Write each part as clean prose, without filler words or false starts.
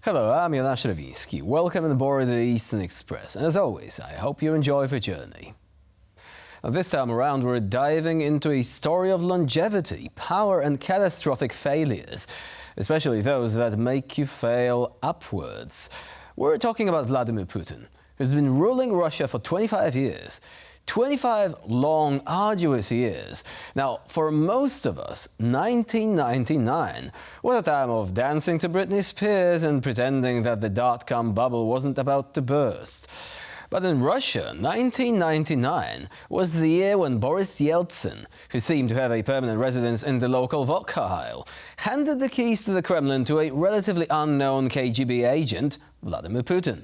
Hello, I'm Jonasz Rewiński. Welcome on board the Eastern Express. And as always, I hope you enjoy the journey. Now, this time around, we're diving into a story of longevity, power and catastrophic failures, especially those that make you fail upwards. We're talking about Vladimir Putin, who's been ruling Russia for 25 years. 25 long, arduous years. Now, for most of us, 1999 was a time of dancing to Britney Spears and pretending that the dot-com bubble wasn't about to burst. But in Russia, 1999 was the year when Boris Yeltsin, who seemed to have a permanent residence in the local vodka aisle, handed the keys to the Kremlin to a relatively unknown KGB agent, Vladimir Putin.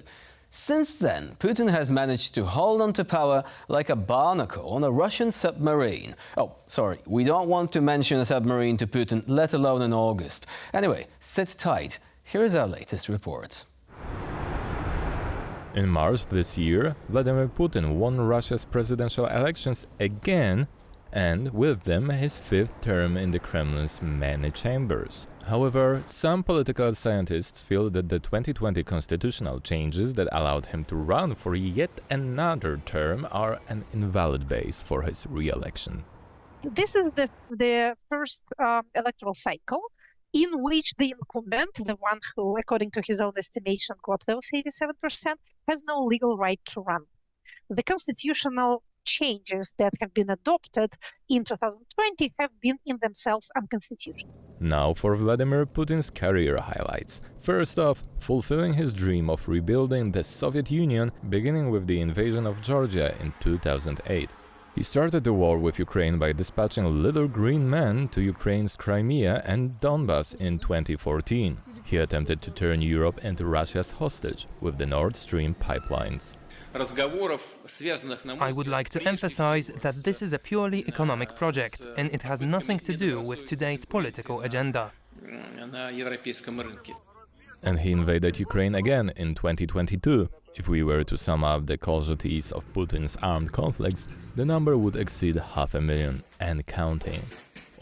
Since then, Putin has managed to hold on to power like a barnacle on a Russian submarine. Oh, sorry, we don't want to mention a submarine to Putin, let alone in August. Anyway, sit tight. Here's our latest report. In March this year, Vladimir Putin won Russia's presidential elections again, and with them his fifth term in the Kremlin's many chambers. However, some political scientists feel that the 2020 constitutional changes that allowed him to run for yet another term are an invalid base for his re-election. This is the first electoral cycle in which the incumbent, the one who, according to his own estimation, got those 87%, has no legal right to run. The constitutional changes that have been adopted in 2020 have been in themselves unconstitutional. Now for Vladimir Putin's career highlights. First off, fulfilling his dream of rebuilding the Soviet Union, beginning with the invasion of Georgia in 2008. He started the war with Ukraine by dispatching little green men to Ukraine's Crimea and Donbas in 2014. He attempted to turn Europe into Russia's hostage with the Nord Stream pipelines. I would like to emphasize that this is a purely economic project, and it has nothing to do with today's political agenda. And he invaded Ukraine again in 2022. If we were to sum up the casualties of Putin's armed conflicts, the number would exceed 500,000 and counting.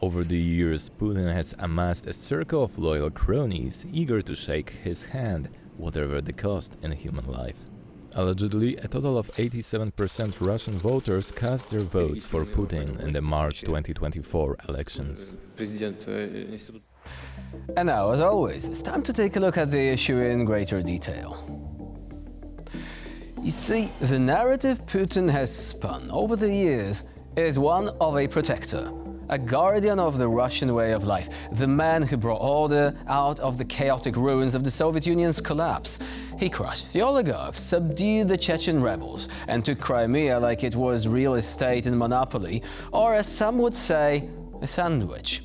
Over the years, Putin has amassed a circle of loyal cronies eager to shake his hand, whatever the cost in human life. Allegedly, a total of 87% Russian voters cast their votes for Putin in the March 2024 elections. And now, as always, it's time to take a look at the issue in greater detail. You see, the narrative Putin has spun over the years is one of a protector, a guardian of the Russian way of life, the man who brought order out of the chaotic ruins of the Soviet Union's collapse. He crushed the oligarchs, subdued the Chechen rebels, and took Crimea like it was real estate and monopoly, or as some would say, a sandwich.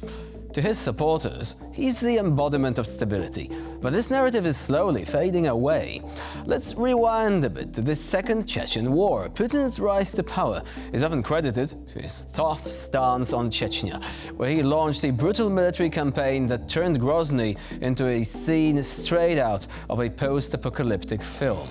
To his supporters, he's the embodiment of stability, but this narrative is slowly fading away. Let's rewind a bit to the Second Chechen War. Putin's rise to power is often credited to his tough stance on Chechnya, where he launched a brutal military campaign that turned Grozny into a scene straight out of a post-apocalyptic film.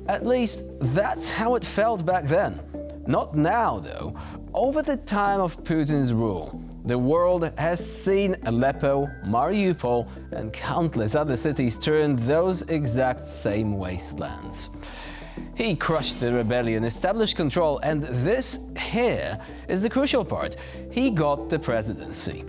At least that's how it felt back then. Not now, though. Over the time of Putin's rule, the world has seen Aleppo, Mariupol, and countless other cities turn those exact same wastelands. He crushed the rebellion, established control, and this here is the crucial part. He got the presidency.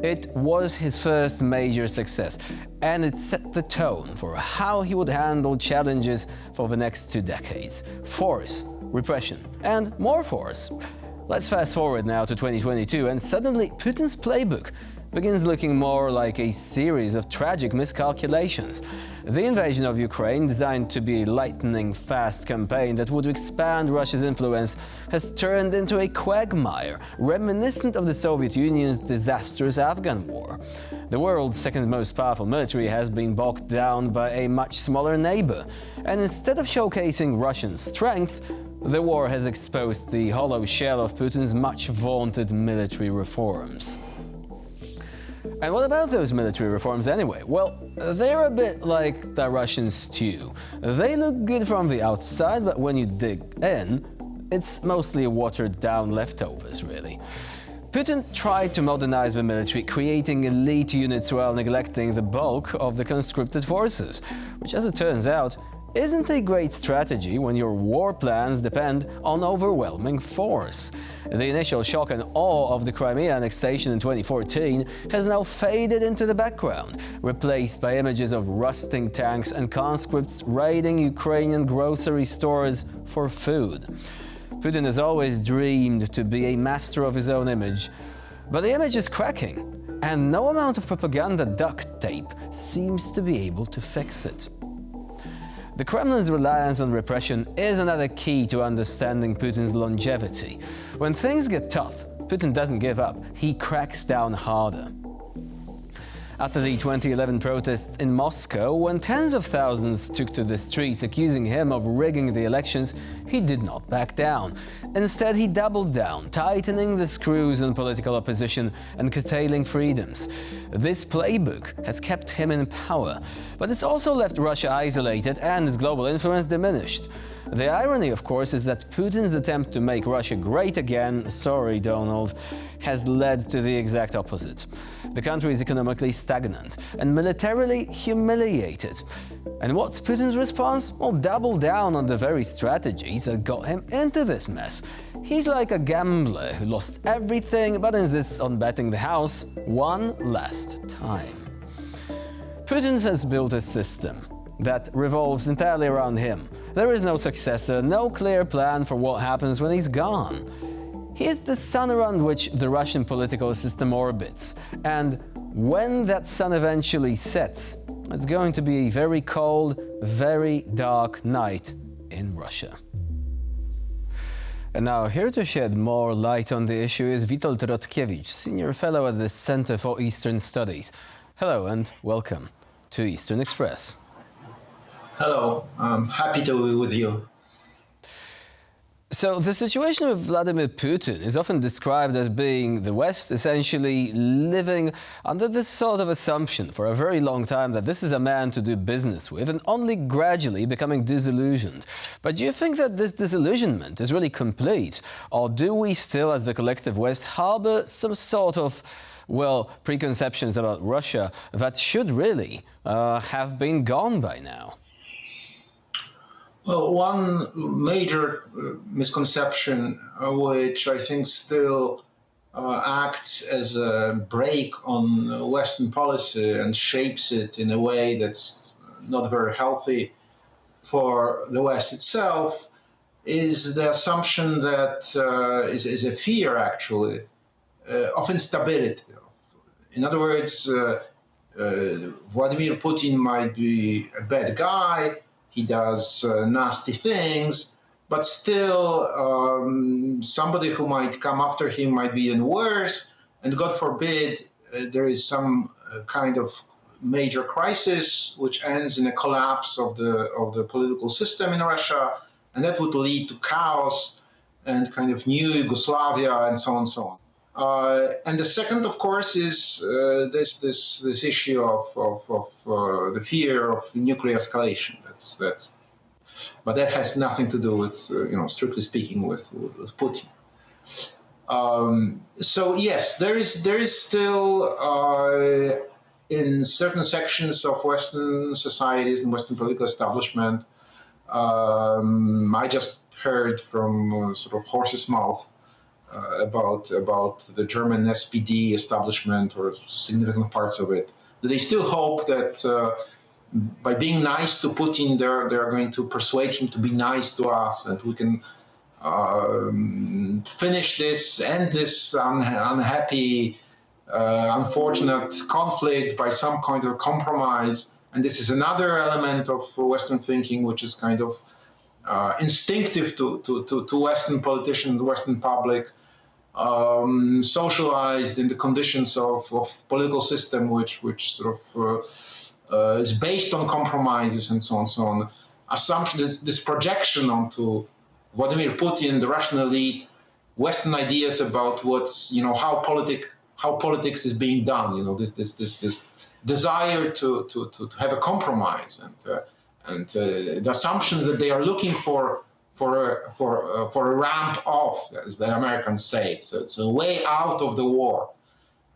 It was his first major success, and it set the tone for how he would handle challenges for the next 2 decades. Force, repression, and more force. Let's fast forward now to 2022, and suddenly Putin's playbook begins looking more like a series of tragic miscalculations. The invasion of Ukraine, designed to be a lightning-fast campaign that would expand Russia's influence, has turned into a quagmire reminiscent of the Soviet Union's disastrous Afghan war. The world's second most powerful military has been bogged down by a much smaller neighbor, and instead of showcasing Russian strength, the war has exposed the hollow shell of Putin's much-vaunted military reforms. And what about those military reforms anyway? Well, they're a bit like the Russian stew. They look good from the outside, but when you dig in, it's mostly watered-down leftovers, really. Putin tried to modernize the military, creating elite units while neglecting the bulk of the conscripted forces, which, as it turns out, isn't a great strategy when your war plans depend on overwhelming force. The initial shock and awe of the Crimea annexation in 2014 has now faded into the background, replaced by images of rusting tanks and conscripts raiding Ukrainian grocery stores for food. Putin has always dreamed to be a master of his own image, but the image is cracking, and no amount of propaganda duct tape seems to be able to fix it. The Kremlin's reliance on repression is another key to understanding Putin's longevity. When things get tough, Putin doesn't give up, he cracks down harder. After the 2011 protests in Moscow, when tens of thousands took to the streets accusing him of rigging the elections, he did not back down. Instead, he doubled down, tightening the screws on political opposition and curtailing freedoms. This playbook has kept him in power, but it's also left Russia isolated and its global influence diminished. The irony, of course, is that Putin's attempt to make Russia great again, sorry Donald, has led to the exact opposite. The country is economically stagnant and militarily humiliated. And what's Putin's response? Well, double down on the very strategies that got him into this mess. He's like a gambler who lost everything but insists on betting the house one last time. Putin has built a system that revolves entirely around him. There is no successor, no clear plan for what happens when he's gone. He is the sun around which the Russian political system orbits, and when that sun eventually sets, it's going to be a very cold, very dark night in Russia. And now, here to shed more light on the issue is Witold Rotkiewicz, Senior Fellow at the Center for Eastern Studies. Hello and welcome to Eastern Express. Hello, I'm happy to be with you. So the situation with Vladimir Putin is often described as being the West essentially living under this sort of assumption for a very long time that this is a man to do business with and only gradually becoming disillusioned. But do you think that this disillusionment is really complete? Or do we still, as the collective West, harbor some sort of, well, preconceptions about Russia that should really have been gone by now? Well, one major misconception, which I think still acts as a brake on Western policy and shapes it in a way that's not very healthy for the West itself, is the assumption that is a fear, actually, of instability. In other words, Vladimir Putin might be a bad guy, he does nasty things, but still somebody who might come after him might be even worse, and God forbid there is some kind of major crisis which ends in a collapse of the political system in Russia, and that would lead to chaos and kind of new Yugoslavia and so on and so on. And the second, of course, is this issue of the fear of nuclear escalation. But that has nothing to do with, strictly speaking, with Putin. So yes, there is still in certain sections of Western societies and Western political establishment. I just heard from sort of horse's mouth about the German SPD establishment or significant parts of it. They still hope that by being nice to Putin, they're going to persuade him to be nice to us, and we can end this unhappy, unfortunate conflict by some kind of compromise. And this is another element of Western thinking, which is kind of instinctive to Western politicians, the Western public, socialized in the conditions of political system which sort of is based on compromises and so on and so on. Assumption, this projection onto Vladimir Putin, the Russian elite, Western ideas about what's, how politics is being done. This desire to have a compromise and the assumptions that they are looking for for a ramp off, as the Americans say. It's a way out of the war.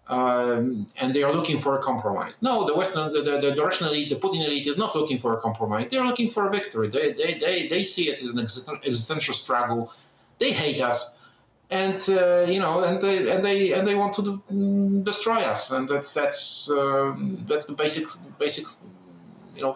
And they are looking for a compromise. No, the Russian elite, the Putin elite, is not looking for a compromise. They're looking for a victory. They see it as an existential struggle. They hate us, and and they want to destroy us. And that's the basic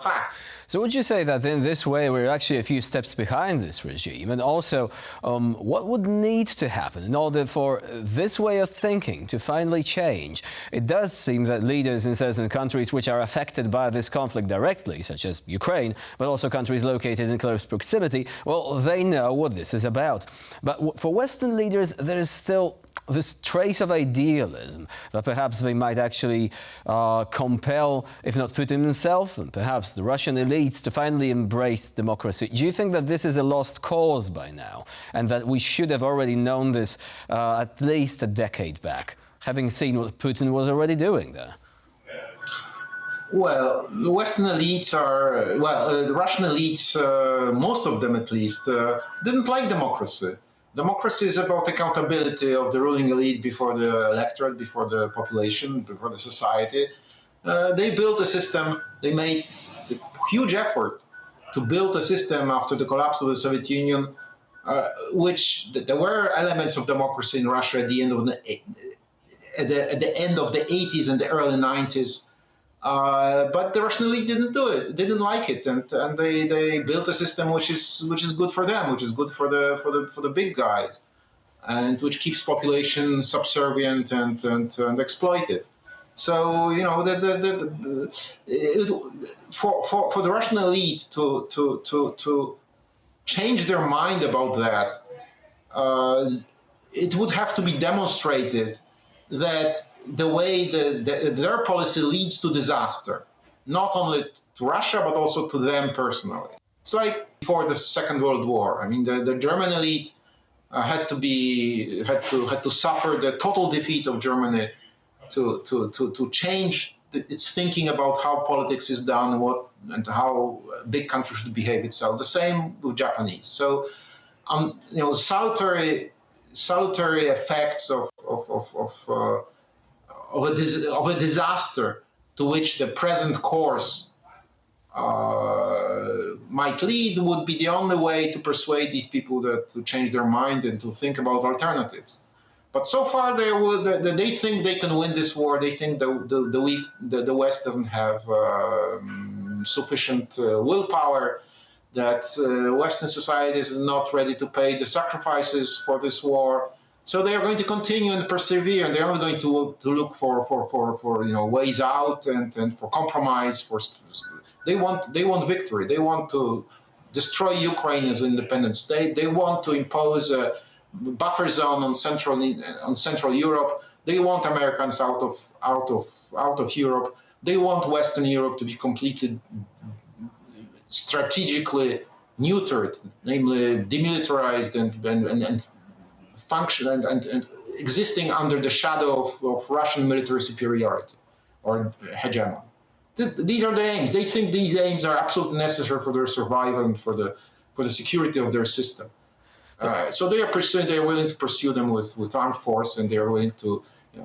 fact. So would you say that in this way we're actually a few steps behind this regime? And also, what would need to happen in order for this way of thinking to finally change? It does seem that leaders in certain countries which are affected by this conflict directly, such as Ukraine, but also countries located in close proximity, well, they know what this is about. But for Western leaders, there is still this trace of idealism that perhaps they might actually compel, if not Putin himself, and perhaps the Russian elites to finally embrace democracy. Do you think that this is a lost cause by now, and that we should have already known this at least a decade back, having seen what Putin was already doing there? Well, the Western elites the Russian elites, most of them at least, didn't like democracy. Democracy is about accountability of the ruling elite before the electorate, before the population, before the society. They built a system, they made a huge effort to build a system after the collapse of the Soviet Union, which there were elements of democracy in Russia at the end of the end of the 80s and the early 90s. But the Russian elite didn't do it. They didn't like it, and they built a system which is good for them, which is good for the big guys, and which keeps population subservient and exploited. So for the Russian elite to change their mind about that, it would have to be demonstrated that the way their policy leads to disaster, not only to Russia, but also to them personally. It's like before the Second World War. I mean, the German elite had to suffer the total defeat of Germany to change its thinking about how politics is done and how a big country should behave itself. The same with Japanese. So, salutary effects of a disaster to which the present course might lead would be the only way to persuade these people to change their mind and to think about alternatives. But so far, they think they can win this war. They think the West doesn't have sufficient willpower, that Western societies are not ready to pay the sacrifices for this war. So they are going to continue and persevere, and they're only going to look for ways out and for compromise. They want victory. They want to destroy Ukraine as an independent state. They want to impose a buffer zone on Central Europe. They want Americans out of Europe. They want Western Europe to be completely strategically neutered, namely demilitarized and function and existing under the shadow of Russian military superiority or hegemony. These are the aims. They think these aims are absolutely necessary for their survival and for the security of their system. So they are willing to pursue them with armed force, and they are willing to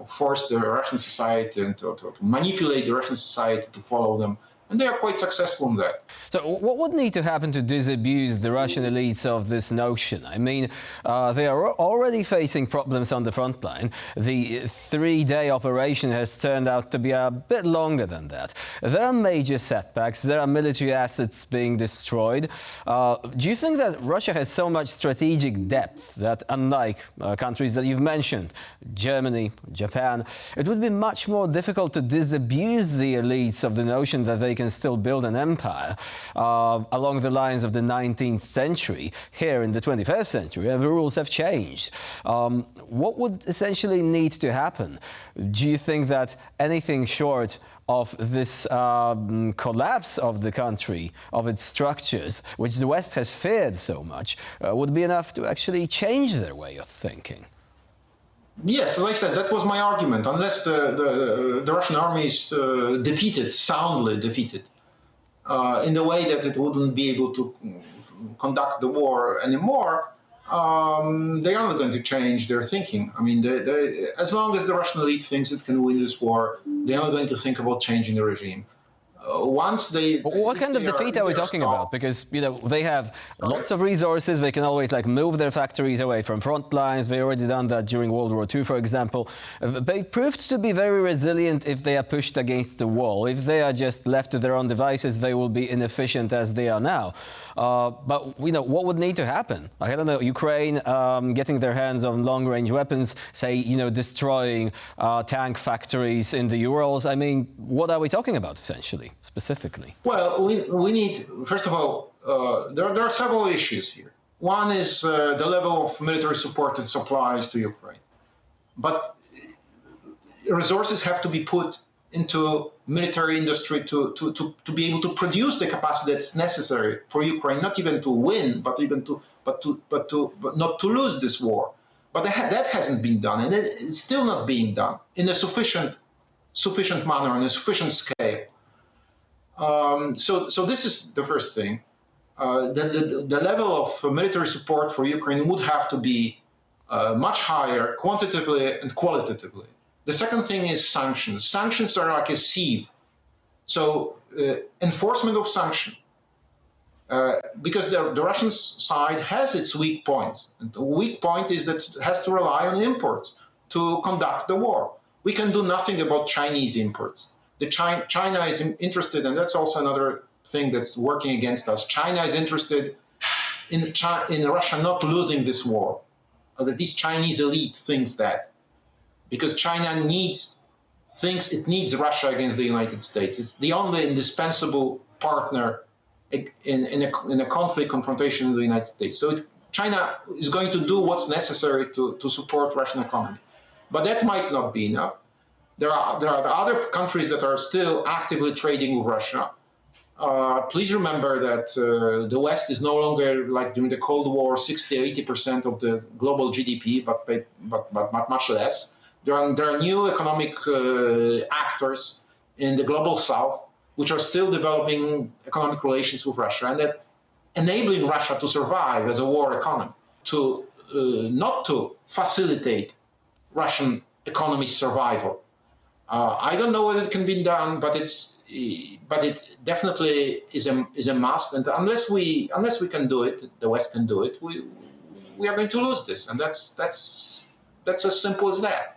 force the Russian society and to manipulate the Russian society to follow them. And they are quite successful in that. So what would need to happen to disabuse the Russian elites of this notion? I mean, they are already facing problems on the front line. The 3-day operation has turned out to be a bit longer than that. There are major setbacks. There are military assets being destroyed. Do you think that Russia has so much strategic depth that, unlike countries that you've mentioned, Germany, Japan, it would be much more difficult to disabuse the elites of the notion that they can still build an empire along the lines of the 19th century here in the 21st century? The rules have changed. What would essentially need to happen? Do you think that anything short of this collapse of the country, of its structures, which the West has feared so much, would be enough to actually change their way of thinking? Yes, as I said, that was my argument. Unless the Russian army is soundly defeated, in the way that it wouldn't be able to conduct the war anymore, they are not going to change their thinking. I mean, as long as the Russian elite thinks it can win this war, they are not going to think about changing the regime. Once they... What kind of defeat are we talking about? Because, they have lots of resources. They can always move their factories away from front lines. They already done that during World War II, for example. They proved to be very resilient if they are pushed against the wall. If they are just left to their own devices, they will be inefficient as they are now. But, what would need to happen? I don't know, Ukraine getting their hands on long-range weapons, say, destroying tank factories in the Urals. I mean, what are we talking about, essentially? Specifically? Well, we need, first of all, there are several issues here. One is the level of military supported supplies to Ukraine. But resources have to be put into military industry to be able to produce the capacity that's necessary for Ukraine, not even to win, but not to lose this war. But that hasn't been done, and it's still not being done in a sufficient manner, on a sufficient scale. So this is the first thing. The level of military support for Ukraine would have to be much higher, quantitatively and qualitatively. The second thing is sanctions. Sanctions are like a sieve. So enforcement of sanction, because the Russian side has its weak points. And the weak point is that it has to rely on imports to conduct the war. We can do nothing about Chinese imports. China is interested, and that's also another thing that's working against us. China is interested in Russia not losing this war. That this Chinese elite thinks that, because China thinks it needs Russia against the United States. It's the only indispensable partner in a conflict confrontation with the United States. So China is going to do what's necessary to support Russian economy, but that might not be enough. There are other countries that are still actively trading with Russia. Please remember that the West is no longer, like during the Cold War, 60-80% of the global GDP, but much less. There are new economic actors in the global South which are still developing economic relations with Russia, and that enabling Russia to survive as a war economy, not to facilitate Russian economy's survival. I don't know whether it can be done, but it definitely is a must. And unless we can do it, the West can do it, we are going to lose this, and that's as simple as that.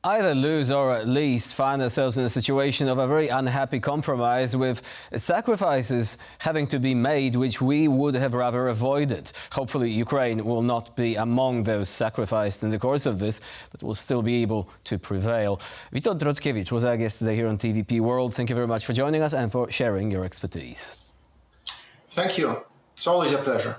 Either lose or at least find ourselves in a situation of a very unhappy compromise with sacrifices having to be made which we would have rather avoided. Hopefully Ukraine will not be among those sacrificed in the course of this, but will still be able to prevail. Witold Drodkiewicz was our guest today here on TVP World. Thank you very much for joining us and for sharing your expertise. Thank you. It's always a pleasure.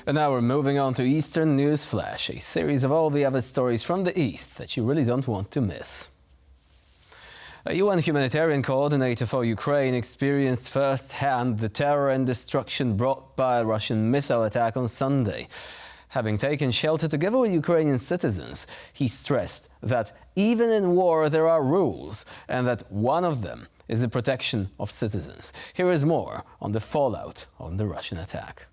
And now we're moving on to Eastern News Flash, a series of all the other stories from the East that you really don't want to miss. A UN humanitarian coordinator for Ukraine experienced firsthand the terror and destruction brought by a Russian missile attack on Sunday. Having taken shelter together with Ukrainian citizens, he stressed that even in war there are rules, and that one of them is the protection of citizens. Here is more on the fallout of the Russian attack.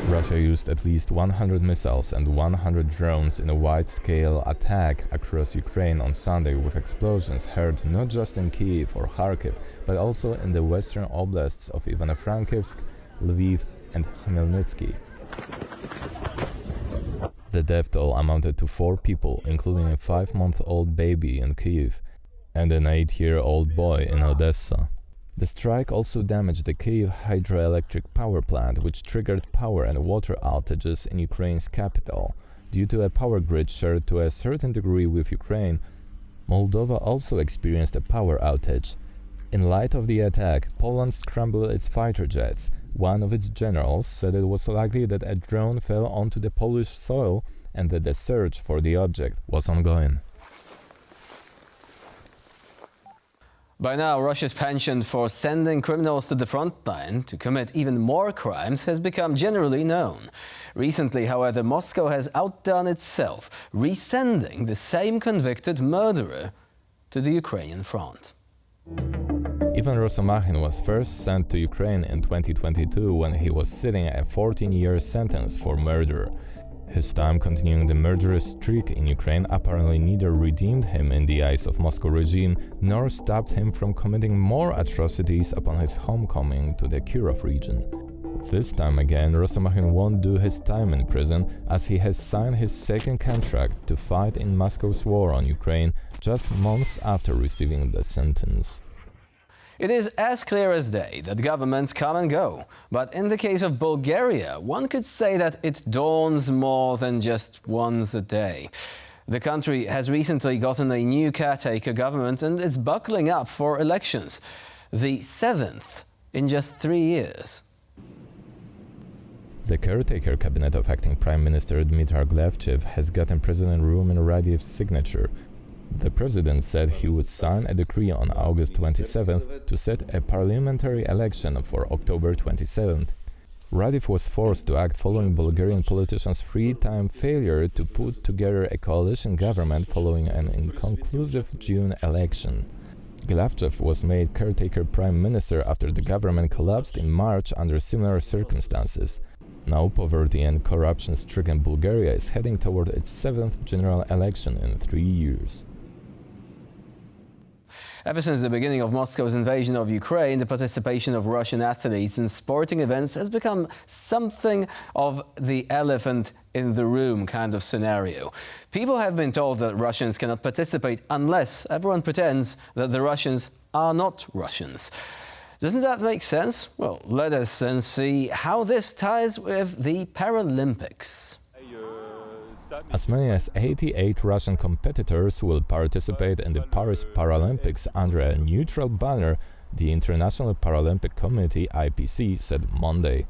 Russia used at least 100 missiles and 100 drones in a wide-scale attack across Ukraine on Sunday, with explosions heard not just in Kyiv or Kharkiv, but also in the western oblasts of Ivano-Frankivsk, Lviv and Khmelnytsky. The death toll amounted to 4 people, including a 5-month-old baby in Kyiv and an 8-year-old boy in Odessa. The strike also damaged the Kyiv hydroelectric power plant, which triggered power and water outages in Ukraine's capital. Due to a power grid shared to a certain degree with Ukraine, Moldova also experienced a power outage. In light of the attack, Poland scrambled its fighter jets. One of its generals said it was likely that a drone fell onto the Polish soil and that the search for the object was ongoing. By now, Russia's penchant for sending criminals to the front line to commit even more crimes has become generally known. Recently, however, Moscow has outdone itself, resending the same convicted murderer to the Ukrainian front. Ivan Rosomachin was first sent to Ukraine in 2022 when he was sitting a 14-year sentence for murder. His time continuing the murderous streak in Ukraine apparently neither redeemed him in the eyes of Moscow regime nor stopped him from committing more atrocities upon his homecoming to the Kirov region. This time again, Rosomachin won't do his time in prison as he has signed his second contract to fight in Moscow's war on Ukraine just months after receiving the sentence. It is as clear as day that governments come and go, but in the case of Bulgaria, one could say that it dawns more than just once a day. The country has recently gotten a new caretaker government and is buckling up for elections, the 7th in just 3 years. The caretaker cabinet of acting Prime Minister Dmitry Glevchev has gotten President Rumen Radiyev's signature. The president said he would sign a decree on August 27th to set a parliamentary election for October 27th. Radyev was forced to act following Bulgarian politicians' three-time failure to put together a coalition government following an inconclusive June election. Glevchev was made caretaker prime minister after the government collapsed in March under similar circumstances. Now poverty and corruption-stricken Bulgaria is heading toward its 7th general election in 3 years. Ever since the beginning of Moscow's invasion of Ukraine, the participation of Russian athletes in sporting events has become something of the elephant in the room kind of scenario. People have been told that Russians cannot participate unless everyone pretends that the Russians are not Russians. Doesn't that make sense? Well, let us then see how this ties with the Paralympics. As many as 88 Russian competitors will participate in the Paris Paralympics under a neutral banner, the International Paralympic Committee (IPC) said Monday.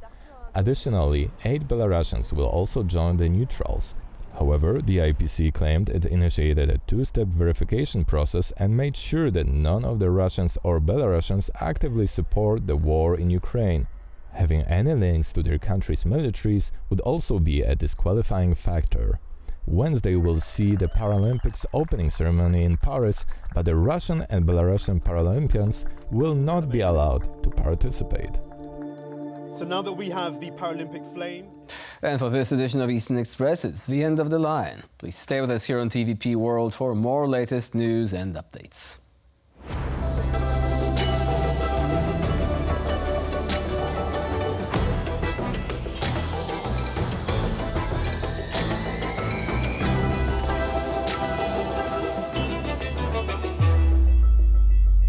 Additionally, 8 Belarusians will also join the neutrals. However, the IPC claimed it initiated a two-step verification process and made sure that none of the Russians or Belarusians actively support the war in Ukraine. Having any links to their country's militaries would also be a disqualifying factor. Wednesday will see the Paralympics opening ceremony in Paris, but the Russian and Belarusian Paralympians will not be allowed to participate. So now that we have the Paralympic flame... And for this edition of Eastern Express, it's the end of the line. Please stay with us here on TVP World for more latest news and updates.